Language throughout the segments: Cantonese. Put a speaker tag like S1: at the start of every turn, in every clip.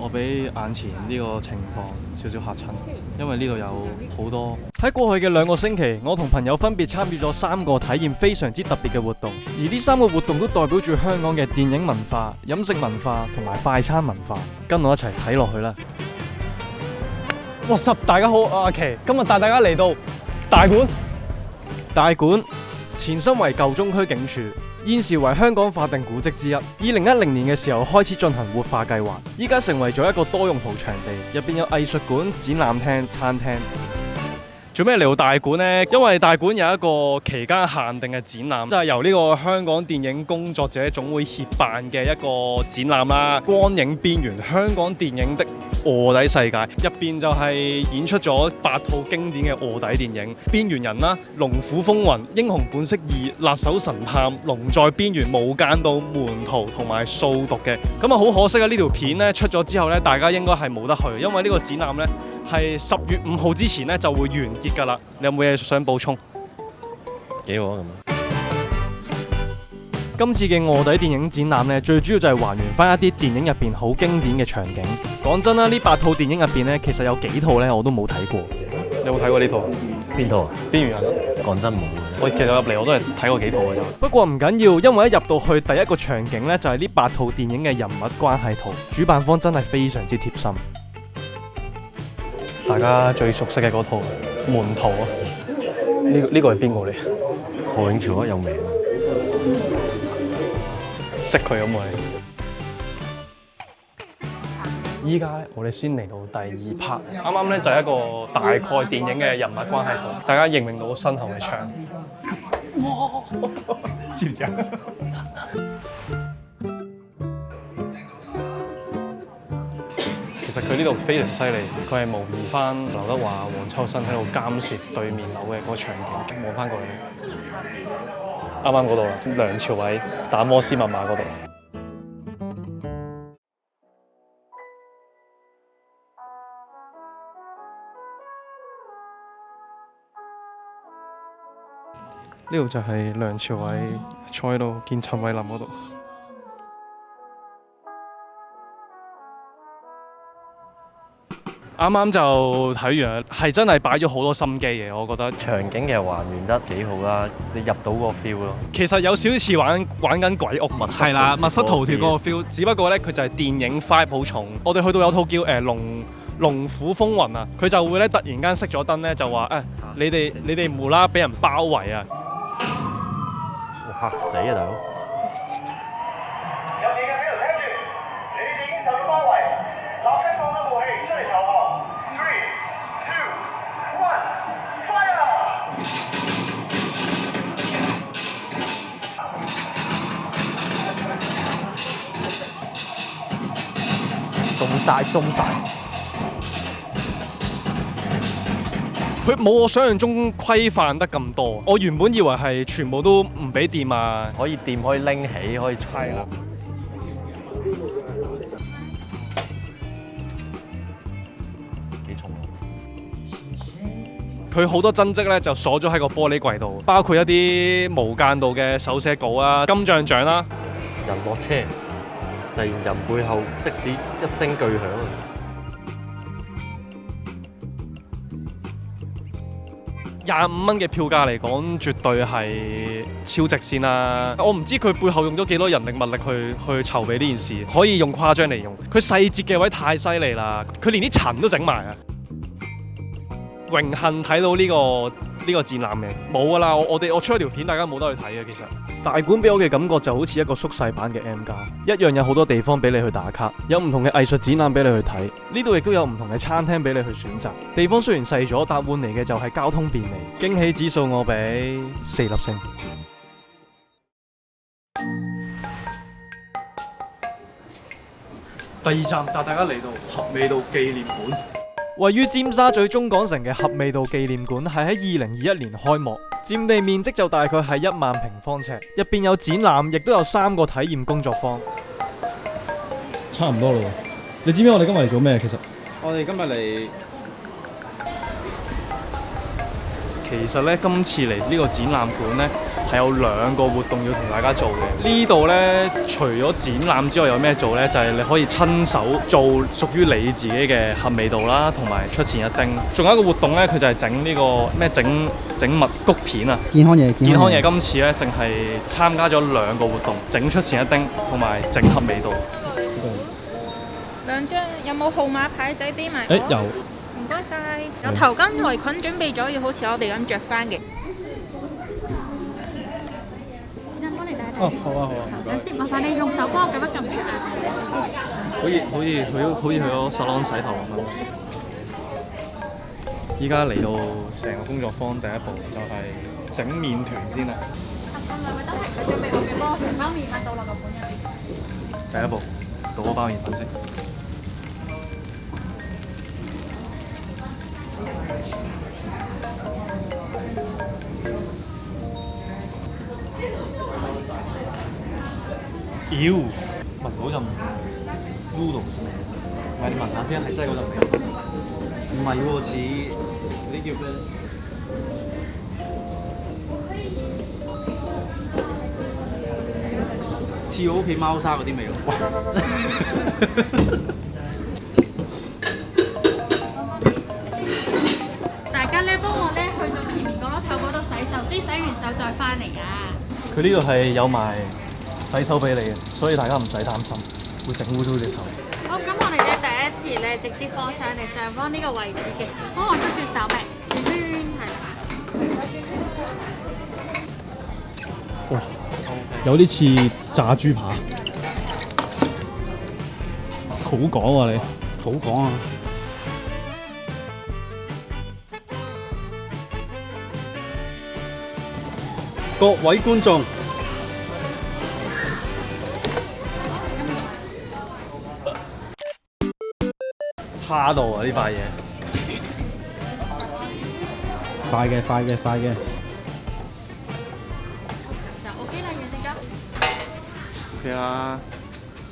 S1: 我俾眼前呢個情況少少嚇親，因為呢度有好多。喺過去嘅2個星期，我同朋友分別參與咗3個體驗非常之特別嘅活動，而呢3個活動都代表住香港嘅電影文化、飲食文化同埋快餐文化。跟我一齊睇落去啦！What's
S2: up，大家好，我阿奇，今日帶大家嚟到大館。
S1: 大館前身為舊中區警署，現時為香港法定古蹟之一。2010年嘅時候開始進行活化計劃，依家成為咗一個多用途場地，入邊有藝術館、展覽廳、餐廳。做咩嚟到大館呢？因為大館有一個期間限定嘅展覽，就係由呢個香港電影工作者總會協辦嘅一個展覽啦。光影邊緣，香港電影的臥底世界，入邊就係演出咗8套經典嘅臥底電影，邊緣人啦、龍虎風雲、英雄本色2、辣手神探、龍在邊緣、無間道、門徒同埋掃毒嘅。咁啊好可惜啊！呢條片咧出咗之後咧，大家應該係冇得去，因為呢個展覽咧係10月5號之前咧就會完結㗎啦。你有冇嘢想補充？
S3: 幾好啊咁。
S1: 今次嘅臥底電影展覽咧，最主要就係還原翻一啲電影入邊好經典嘅場景。講真啦，呢8套電影入邊咧，其實有幾套咧我都冇睇過。你有冇睇過呢套？
S3: 邊套啊？
S1: 邊緣人咯。
S3: 講真冇。
S1: 我其實入嚟我都係睇過幾套嘅啫。不過唔緊要，因為一入到去第一個場景咧，就係呢8套電影嘅人物關係圖。主辦方真係非常之貼心。大家最熟悉嘅嗰套門徒啊，呢個係邊個嚟？
S3: 何永潮啊，有名。
S1: 識佢有冇你？依家咧，我哋先嚟到第2 part。啱啱咧就係一個大概電影嘅人物關係圖，大家認唔認到身後嘅牆？哇！知唔知啊？其實佢呢度非常犀利，佢係模擬翻劉德華、黃秋生喺度監視對面樓嘅嗰個場景，望翻過去。啱啱嗰度啦，梁朝偉打摩斯密碼嗰度。呢度就係梁朝偉坐喺度見陳慧琳嗰度。啱啱就睇完，係真係擺咗好多心機嘅，我覺得
S3: 場景其實還原得幾好啦，你入到個 feel 咯。
S1: 其實有少少似玩緊鬼屋，係啦，密室逃脫嗰個 feel。只不過咧，佢就係電影 vibe 好重。我哋去到有套叫龍虎風雲啊，佢就會咧突然間熄咗燈咧，就話你哋無啦啦俾人包圍啊！
S3: 嚇死啊大佬！中晒，
S1: 佢冇我想象中規範得咁多。我原本以為係全部都唔俾掂啊，
S3: 可以掂，可以拎起，可以踩啦。幾重啊？
S1: 佢好多真跡咧就鎖咗喺個玻璃櫃度，包括一啲無間道嘅手寫稿啊、金像獎啦。
S3: 人落車。突然人背後的士一聲巨響
S1: ，25蚊嘅票價嚟講，絕對係超值先啦！我唔知佢背後用咗幾多人力物力去籌備呢件事，可以用誇張嚟用。佢細節嘅位太犀利啦，佢連啲塵都整埋啊！榮幸睇到呢個展覽嘅，冇噶啦！我出咗條片，大家冇得去睇嘅。其實大館俾我嘅感覺就好似一個縮細版嘅 M+，一樣有好多地方俾你去打卡，有唔同嘅藝術展覽俾你去睇。呢度亦都有唔同嘅餐廳俾你去選擇。地方雖然細咗，但換嚟嘅就係交通便利。驚喜指數我俾4粒星。第2站帶大家嚟到合味道紀念館。位於尖沙咀中港城嘅合味道紀念館係喺2021年開幕，佔地面積就大概係1萬平方尺，入邊有展覽，亦都有3個體驗工作坊。
S2: 差唔多啦喎，你知唔知我哋今日嚟做咩？其實
S4: 我哋今日嚟，
S1: 其實咧今次嚟呢個展覽館咧，係有2個活動要同大家做嘅。呢度呢，除咗展覽之外，有咩做呢？就係你可以親手做屬於你自己嘅合味道啦，同埋出前一丁。仲有一個活動呢，佢就係整呢個咩整蜜谷片啊！
S4: 健康嘢，
S1: 健康嘢今次呢，淨係參加咗2個活動，整出前一丁同埋整合味道。
S5: 2張有冇號碼牌仔俾埋我？
S2: 有。
S5: 唔該晒。有頭巾圍裙準備咗，要好似我哋咁着翻嘅。
S6: 先生幫你戴一戴。
S2: 哦，好啊，好啊，唔該。
S6: 先麻煩你用手幫我撳一撳佢眼。
S1: 好似去咗 salon 洗頭咁樣。依家嚟到成個工作坊，第一步就係整麵團先啦。
S6: 兩位都係佢準備好嘅，幫我成包麵粉倒落個盤入邊。
S1: 第一步倒嗰包麵粉先。妖，聞到陣 noodles 味，唔係你聞下先，係真係嗰陣味。
S4: 唔係喎，似嗰啲叫咩？似我屋企貓砂嗰啲味咯。
S6: 大家咧幫我咧去到前面角落頭嗰度洗手，先洗完手再翻嚟啊！
S1: 佢呢度係有埋洗手俾你嘅，所以大家唔使擔心會整污糟隻手。
S6: 好，咁我哋咧第一次咧直接放上嚟上方呢個位置嘅，幫我捉住手柄，轉圈係啦。
S2: 哇，有啲似炸豬扒，好講喎你。
S4: 好講啊！各位觀眾，
S1: 差到啊！呢塊嘢
S2: 快嘅，快嘅，快嘅。
S6: 就 OK 啦，完成咗。
S1: OK 啦。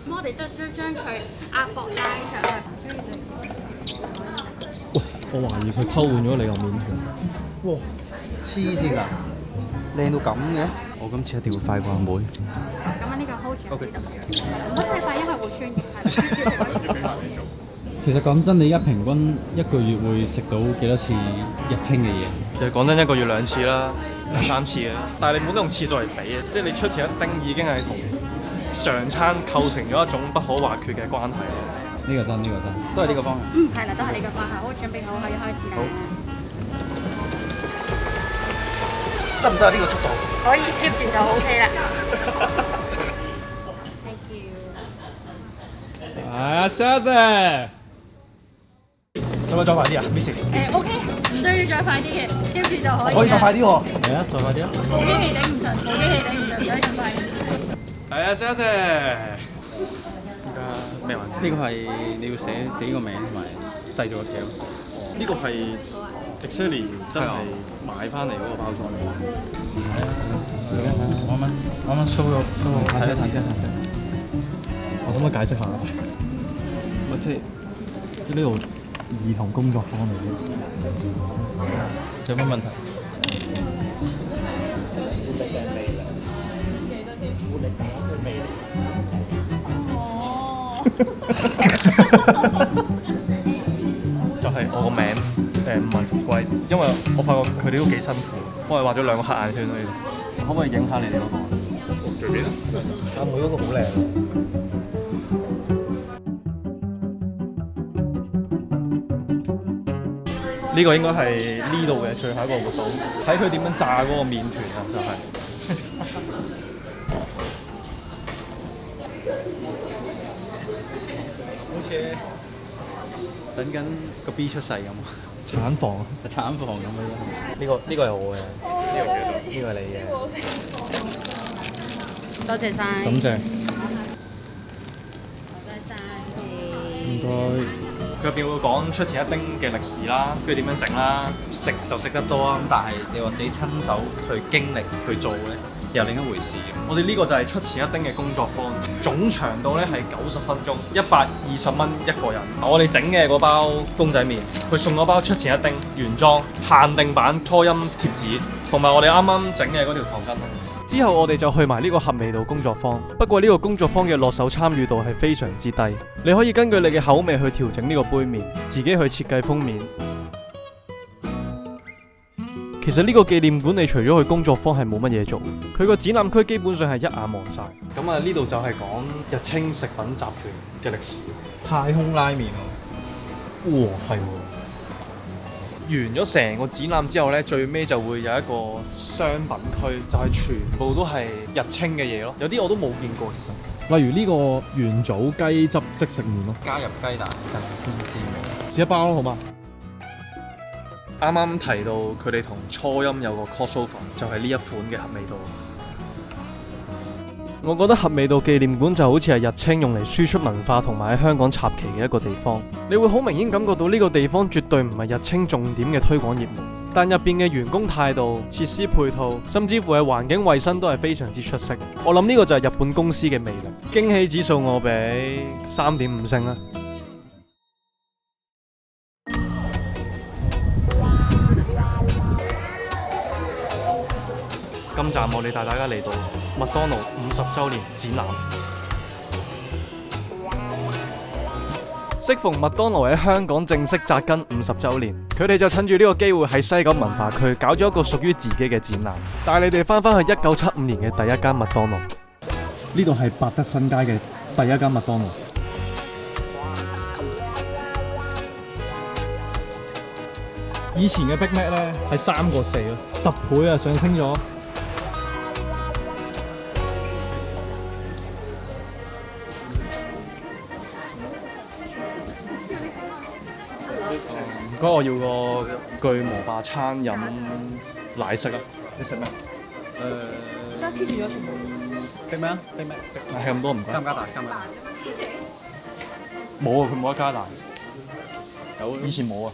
S6: 咁我哋都將佢壓薄拉上去。
S2: 喂，我懷疑佢偷換咗你個麵團。
S4: 哇，黐線㗎，靚到咁嘅！
S1: 我今次一定要快過阿妹。
S6: 咁樣呢個 hold 住喺度，唔好太快，因為會穿嘅。係啦。
S2: 其實講真，你而家平均一個月會食到幾多次日清嘅嘢？
S1: 其實講真，一個月2次啦，2、3次嘅。但係你冇得用次數嚟比嘅，即係你出前一丁已經係同常餐構成咗一種不可或缺嘅關係咯。
S2: 呢個真，呢個真。
S4: 都係呢個方向。
S6: 係啦，都係呢個方向。好，準備好可以開始啦。
S4: 得唔得啊？呢個速度？
S6: 可以 keep 住就 OK 啦。Thank you。
S2: 係啊，Sir。
S4: 使唔使再快啲啊？Miss，
S6: OK，唔需要再快啲嘅，keep 住就可以。
S4: 可以再快啲喎。
S2: 係啊，再快啲啊！
S6: 部機器頂唔順，部機器頂唔順，唔使咁快。
S1: 係啊，Sir。依家咩環節？
S4: 呢個係你要寫自己個名同埋製造嘅記錄。
S1: 呢個係 exactly 真係買翻嚟嗰個包裝嚟㗎。
S4: 我啱 show 咗，睇下先。
S2: 我可唔可以解釋下？即係呢度兒童工作坊嚟嘅，
S4: 有乜問題？
S1: 就係我個名5萬subscribe，因為我發覺佢哋都幾辛苦，幫佢畫咗2個黑眼圈喺度。可唔可以影下你哋嗰個？隨便啦。阿妹嗰個好靚。呢個應該係呢度嘅最後一個活動，睇佢點樣炸嗰個麵團啊！就係、
S4: 好似等緊個 B 出世咁，
S2: 產房啊！
S4: 產房咁樣。
S1: 呢個係我嘅，呢個係你嘅。
S6: 多謝晒。
S2: 感謝。
S6: 多謝晒。
S2: 唔該。
S1: 佢入邊會講出前一丁嘅歷史啦，跟住點樣整啦。
S4: 食就食得多啊，咁但係你話自己親手去經歷去做咧，又另一回事嘅。
S1: 我哋呢個就係出前一丁嘅工作坊，總長度咧係90分鐘，120蚊一個人。我哋整嘅嗰包公仔麵，佢送嗰包出前一丁原裝限定版初音貼紙，同埋我哋啱啱整嘅嗰條頭巾。之後我哋就去埋呢個合味道工作坊，不過呢個工作坊嘅落手參與度係非常之低，你可以根據你嘅口味去調整呢個杯麵，自己去設計封面。其實呢個紀念館你除咗去工作坊係冇乜嘢做，佢個展覽區基本上係一眼望晒。咁啊呢度就係講日清食品集團嘅歷史。
S4: 太空拉麵喎，
S1: 哇，係喎！完咗成個展覽之後呢，最尾就會有一個商品區，就係全部都係日清嘅嘢咯。有啲我都冇見過其實。例如呢個元祖雞汁即食麵咯，
S4: 加入雞蛋更添滋味。
S1: 試一包咯好嘛？啱啱提到佢哋同初音有個 crossover，就係呢一款嘅合味道。我覺得合味道紀念館就好似係日清用嚟輸出文化同埋喺香港插旗嘅一個地方。你會好明顯感覺到呢個地方絕對唔係日清重點嘅推廣業務，但入邊嘅員工態度、設施配套，甚至乎係環境衛生都係非常之出色。我諗呢個就係日本公司嘅魅力。驚喜指數我俾3.5星啦。今站我哋帶大家嚟到麥當勞50週年展覽。適逢麥當勞喺香港正式扎根50週年，佢哋就趁住呢個機會喺西九文化區搞咗一個屬於自己嘅展覽，帶你哋翻返去1975年嘅第一間麥當勞。
S2: 呢度係百德新街嘅第一間麥當勞。以前嘅 Big Mac 咧係3個4咯，10倍啊，上升咗。
S1: 唔該，我要個巨無霸餐飲奶昔啊！
S2: 你食咩？
S5: 而家黐住咗全部。
S2: 食咩啊？Big Mac。
S1: 係咁多唔該。
S4: 加唔加大？加唔加大？
S1: 冇啊，佢冇得加大。有以前冇啊。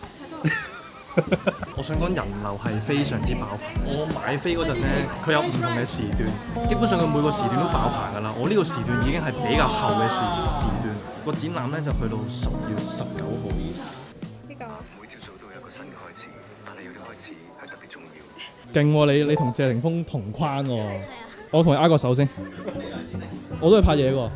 S1: 我想講人流係非常之飽排。我買飛嗰陣咧，佢有唔同嘅時段，基本上佢每個時段都飽排㗎啦。我呢個時段已經係比較後嘅時段。個展覽咧就去到10月19號。
S5: 呢個
S7: 每朝早都有一個新嘅開始，但係有啲開始係特別重要。
S2: 勁喎！你同謝霆鋒同框喎。我同你握個手先。我都係拍嘢喎。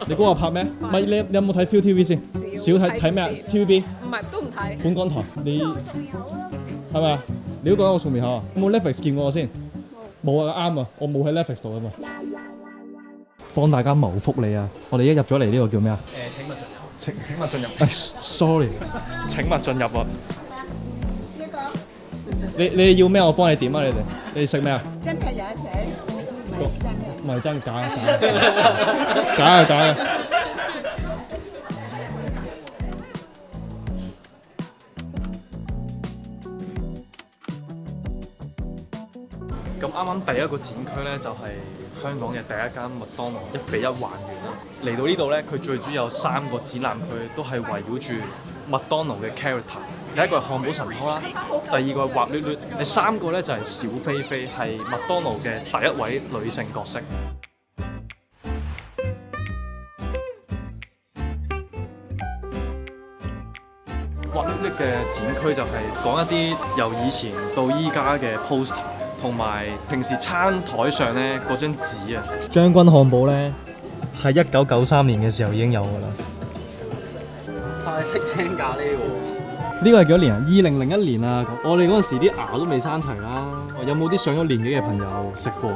S2: 你估我拍咩？唔係你有冇睇 ViuTV 先？少睇咩啊 ？TVB？
S5: 唔係都唔睇。
S2: 本港台你係咪啊？你都覺得我送面口啊？有冇 Netflix 見過我先？冇啊，啱啊，我冇喺 Netflix 度啊嘛。幫大家謀福利啊！我哋一入咗嚟呢個叫咩啊？請勿進入。Sorry，
S1: 請勿進入啊！
S2: 你要咩？我幫你點啊！你食咩啊？
S8: 真係有得食，唔係真嘅。
S2: 唔係真假啊！假啊！假啊！
S1: 咁啱啱第一個展區咧就係香港嘅第一間麥當勞1:1還原啦。嚟到呢度咧，佢最主要有3個展覽區，都係圍繞住麥當勞嘅 character。第一個係漢堡神偷啦，第二個係滑捋捋，第3個咧就係小菲菲，係麥當勞嘅第一位女性角色。滑捋捋嘅展區就係講一啲由以前到依家嘅 poster。同埋平時餐台上咧嗰張紙啊，
S3: 將軍漢堡咧係1993年嘅時候已經有㗎啦。
S4: 泰式青咖喱喎，
S2: 呢個係幾多年啊？2001年啊！我哋嗰陣時啲牙都未生齊啦。有冇啲上咗年紀嘅朋友食過？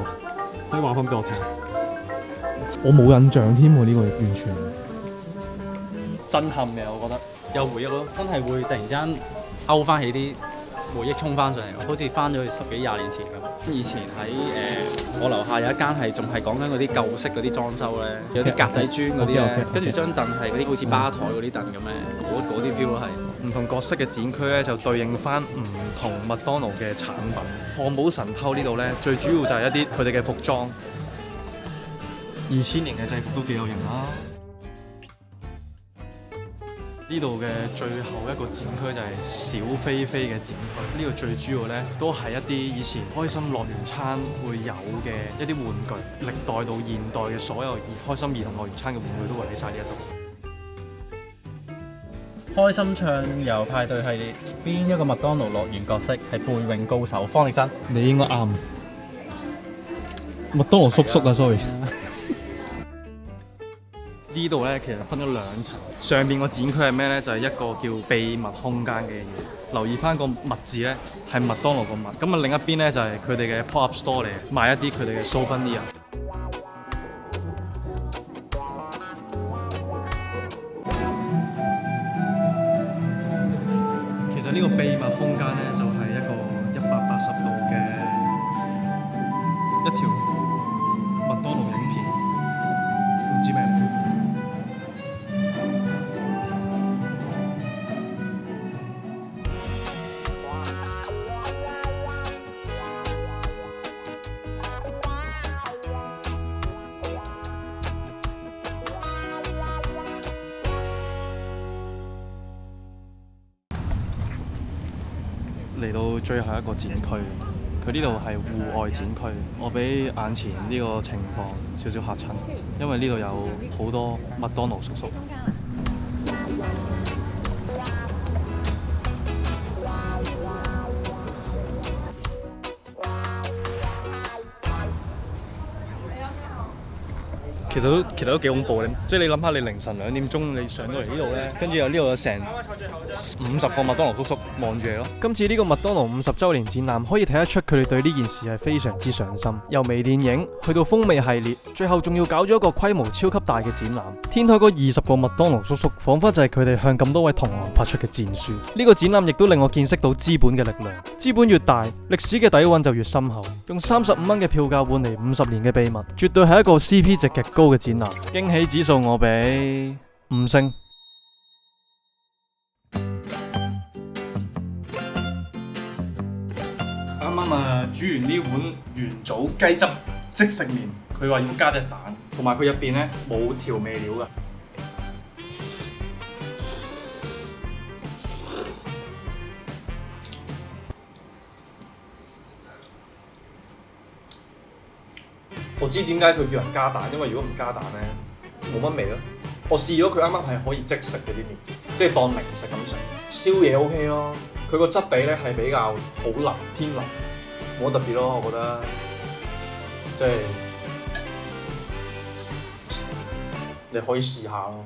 S2: 可以話翻俾我聽。我冇印象添喎，呢個完全
S1: 震撼嘅，我覺得
S4: 有回憶咯，真係會突然間勾翻起啲回憶衝翻上嚟，好似翻咗去10幾20年前咁。以前喺我樓下有一間係仲係講緊嗰啲舊式嗰啲裝修咧，有啲格仔磚嗰啲咧，跟住張凳係嗰啲好似吧台嗰啲凳咁咧，嗰啲 feel 咯係。
S1: 唔同角色嘅展區咧，就對應翻唔同麥當勞嘅產品。漢堡神偷呢度咧，最主要就係一啲佢哋嘅服裝。2000年嘅制服都幾有型啦。呢度嘅最後一個展區就係小菲菲嘅展區，呢個最主要呢都係一啲以前開心樂園餐會有嘅一啲玩具，歷代到現代嘅所有開心兒童樂園餐嘅玩具都會喺晒呢一度。
S4: 開心暢遊派對系列，邊一個麥當勞樂園角色係背泳高手？方力申，
S2: 你應該啱。麥當勞叔叔啊，sorry。
S1: 呢度咧其實分咗兩層，上邊個展區係咩咧？就係、一個叫秘密空間嘅嘢。留意翻個密字咧，係麥當勞個密。咁啊另一邊咧就係佢哋嘅 pop-up store 嚟，賣一啲佢哋嘅 souvenir。其實呢個秘密空間咧就係、一個180度嘅一條麥當勞影片，唔知咩嚟。嚟到最後一個展區，佢呢度係戶外展區。我俾眼前呢個情況少少嚇親，因為呢度有好多麥當勞叔叔。其實都幾恐怖咧，即係你諗下，你凌晨2點鐘你上到嚟呢度咧，跟住有呢度有成50個麥當勞叔叔望住你咯。今次呢個麥當勞50週年展覽可以睇得出佢哋對呢件事係非常之上心，由微電影去到風味系列，最後仲要搞咗一個規模超級大嘅展覽。天台嗰20個麥當勞叔叔，彷彿就係佢哋向咁多位同行發出嘅戰書。呢個展覽亦都令我見識到資本嘅力量，資本越大，歷史嘅底蘊就越深厚。用35蚊嘅票價換嚟50年嘅秘密，絕對係一個 CP 值極高嘅展覽，驚喜指數我俾5星。啱啱煮完呢碗元祖雞汁即食麵，佢話要加隻蛋，同埋佢入邊咧冇調味料㗎。我知點解佢叫人加蛋，因為如果唔加蛋咧，冇乜味咯。我試咗佢啱啱係可以即食嘅啲麵，即係當零食咁食。宵夜 OK 咯，佢個質地咧係比較好腍偏腍，冇乜特別咯，我覺得。即係你可以試下咯。